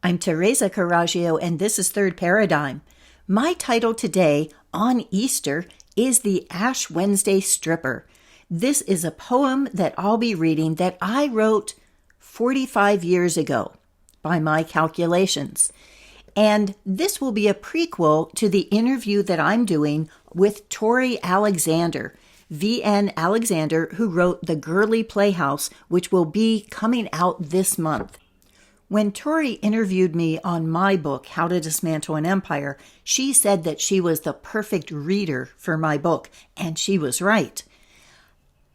I'm Teresa Carraggio, and this is Third Paradigm. My title today, on Easter, is The Ash Wednesday Stripper. This is a poem that I'll be reading that I wrote 45 years ago, by my calculations. And this will be a prequel to the interview that I'm doing with Tori Alexander, V.N. Alexander, who wrote the Girlie Playhouse, which will be coming out this month. When Tori interviewed me on my book, How to Dismantle an Empire, she said that she was the perfect reader for my book, and she was right.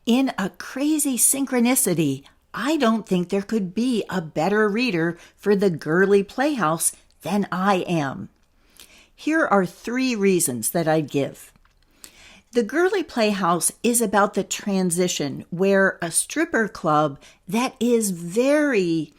In a crazy synchronicity, I don't think there could be a better reader for the Girlie Playhouse than I am. Here are 3 reasons that I'd give. The Girlie Playhouse is about the transition where a stripper club that is very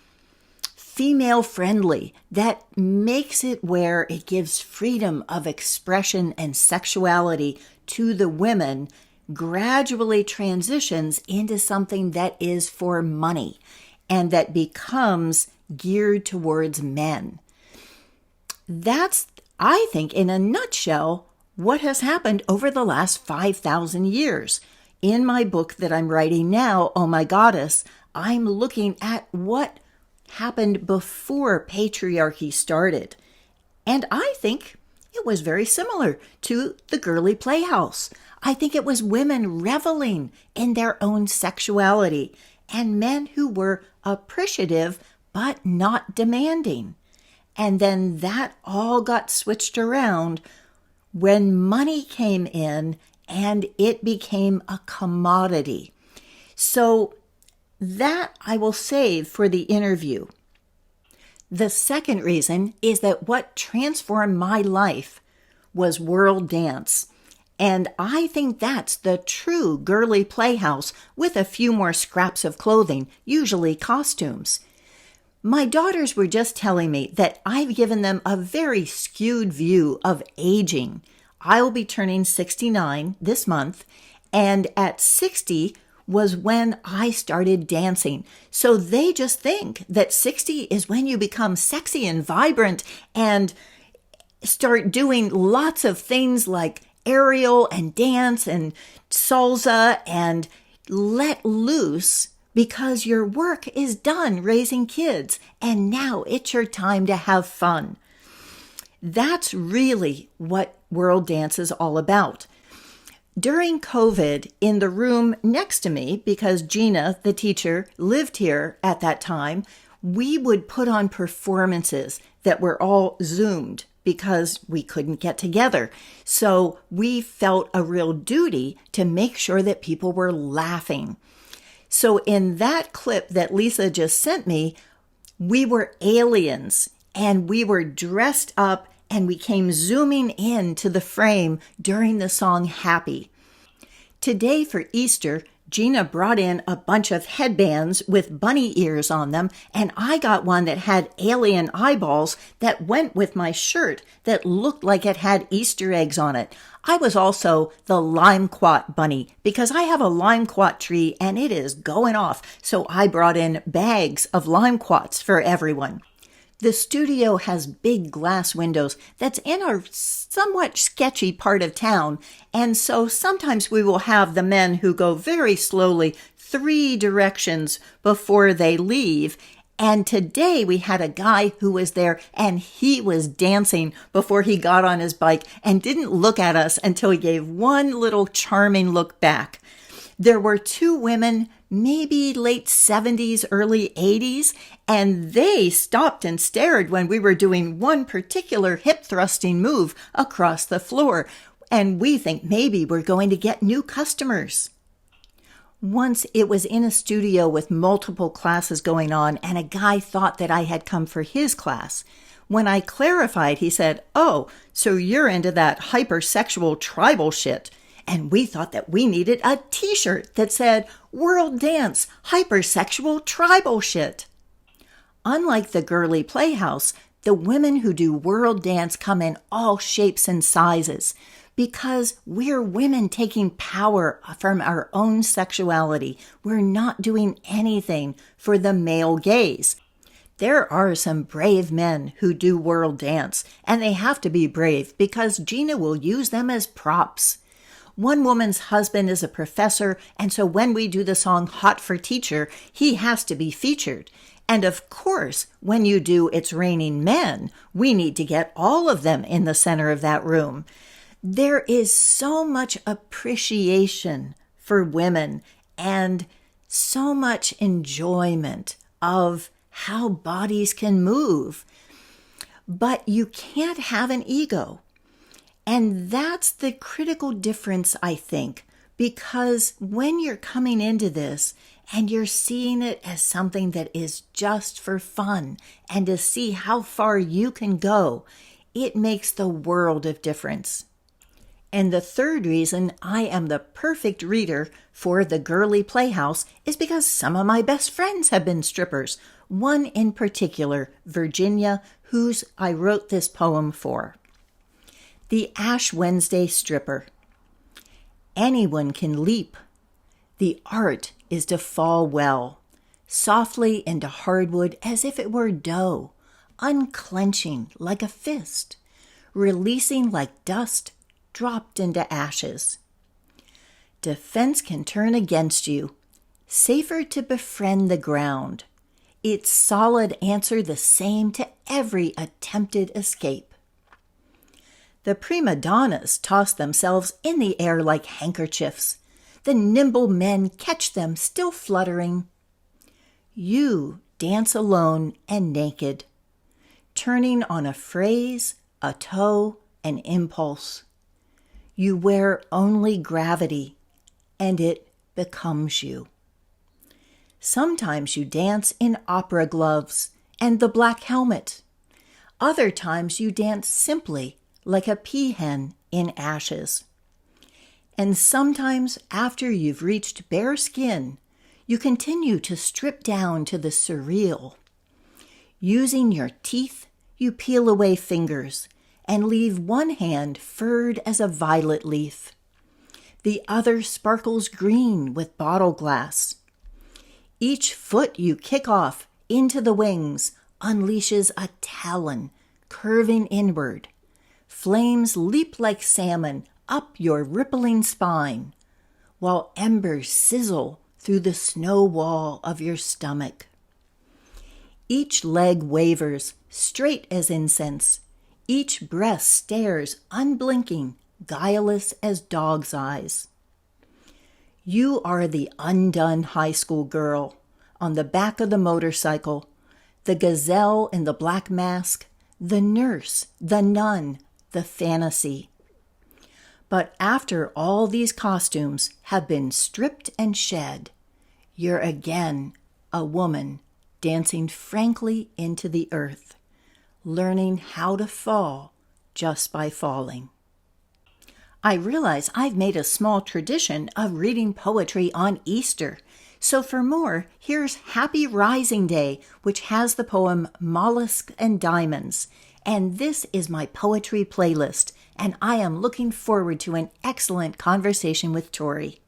female-friendly, that makes it where it gives freedom of expression and sexuality to the women, gradually transitions into something that is for money and that becomes geared towards men. That's, I think, in a nutshell, what has happened over the last 5,000 years. In my book that I'm writing now, Oh My Goddess, I'm looking at what happened before patriarchy started. And I think it was very similar to the Girlie Playhouse. I think it was women reveling in their own sexuality and men who were appreciative but not demanding. And then that all got switched around when money came in and it became a commodity. So that I will save for the interview. The second reason is that what transformed my life was Worldanz. And I think that's the true Girlie Playhouse with a few more scraps of clothing, usually costumes. My daughters were just telling me that I've given them a very skewed view of aging. I'll be turning 69 this month, and at 60 was when I started dancing. So they just think that 60 is when you become sexy and vibrant and start doing lots of things like aerial and dance and salsa and let loose because your work is done raising kids and now it's your time to have fun. That's really what Worldanz is all about. During COVID, in the room next to me, because Gina, the teacher, lived here at that time, we would put on performances that were all Zoomed because we couldn't get together. So we felt a real duty to make sure that people were laughing. So in that clip that Lisa just sent me, we were aliens and we were dressed up and we came zooming into the frame during the song Happy. Today for Easter, Gina brought in a bunch of headbands with bunny ears on them, and I got one that had alien eyeballs that went with my shirt that looked like it had Easter eggs on it. I was also the limequat bunny because I have a limequat tree and it is going off, so I brought in bags of limequats for everyone. The studio has big glass windows that's in a somewhat sketchy part of town, and so sometimes we will have the men who go very slowly 3 directions before they leave. And today we had a guy who was there and he was dancing before he got on his bike and didn't look at us until he gave one little charming look back. There were 2 women, maybe late 70s, early 80s, and they stopped and stared when we were doing one particular hip thrusting move across the floor. And we think maybe we're going to get new customers. Once it was in a studio with multiple classes going on, and a guy thought that I had come for his class. When I clarified, he said, "Oh, so you're into that hypersexual tribal shit." And we thought that we needed a t-shirt that said, Worldanz, hypersexual tribal shit. Unlike the Girlie Playhouse, the women who do Worldanz come in all shapes and sizes because we're women taking power from our own sexuality. We're not doing anything for the male gaze. There are some brave men who do Worldanz, and they have to be brave because Gina will use them as props. One woman's husband is a professor, and so when we do the song Hot for Teacher, he has to be featured. And of course, when you do It's Raining Men, we need to get all of them in the center of that room. There is so much appreciation for women and so much enjoyment of how bodies can move. But you can't have an ego. And that's the critical difference, I think, because when you're coming into this and you're seeing it as something that is just for fun and to see how far you can go, it makes the world of difference. And the third reason I am the perfect reader for the Girlie Playhouse is because some of my best friends have been strippers. One in particular, Virginia, whose I wrote this poem for. The Ash Wednesday Stripper. Anyone can leap. The art is to fall well, softly into hardwood as if it were dough, unclenching like a fist, releasing like dust dropped into ashes. Defense can turn against you. Safer to befriend the ground. Its solid answer the same to every attempted escape. The prima donnas toss themselves in the air like handkerchiefs. The nimble men catch them still fluttering. You dance alone and naked, turning on a phrase, a toe, an impulse. You wear only gravity, and it becomes you. Sometimes you dance in opera gloves and the black helmet. Other times you dance simply, like a peahen in ashes. And sometimes after you've reached bare skin, you continue to strip down to the surreal. Using your teeth, you peel away fingers and leave one hand furred as a violet leaf. The other sparkles green with bottle glass. Each foot you kick off into the wings unleashes a talon curving inward. Flames leap like salmon up your rippling spine, while embers sizzle through the snow wall of your stomach. Each leg wavers, straight as incense. Each breast stares unblinking, guileless as dog's eyes. You are the undone high school girl on the back of the motorcycle, the gazelle in the black mask, the nurse, the nun, the fantasy. But after all these costumes have been stripped and shed, you're again a woman dancing frankly into the earth, learning how to fall just by falling. I realize I've made a small tradition of reading poetry on Easter. So for more, here's Happy Rising Day, which has the poem Mollusk and Diamonds. And this is my poetry playlist, and I am looking forward to an excellent conversation with Tori.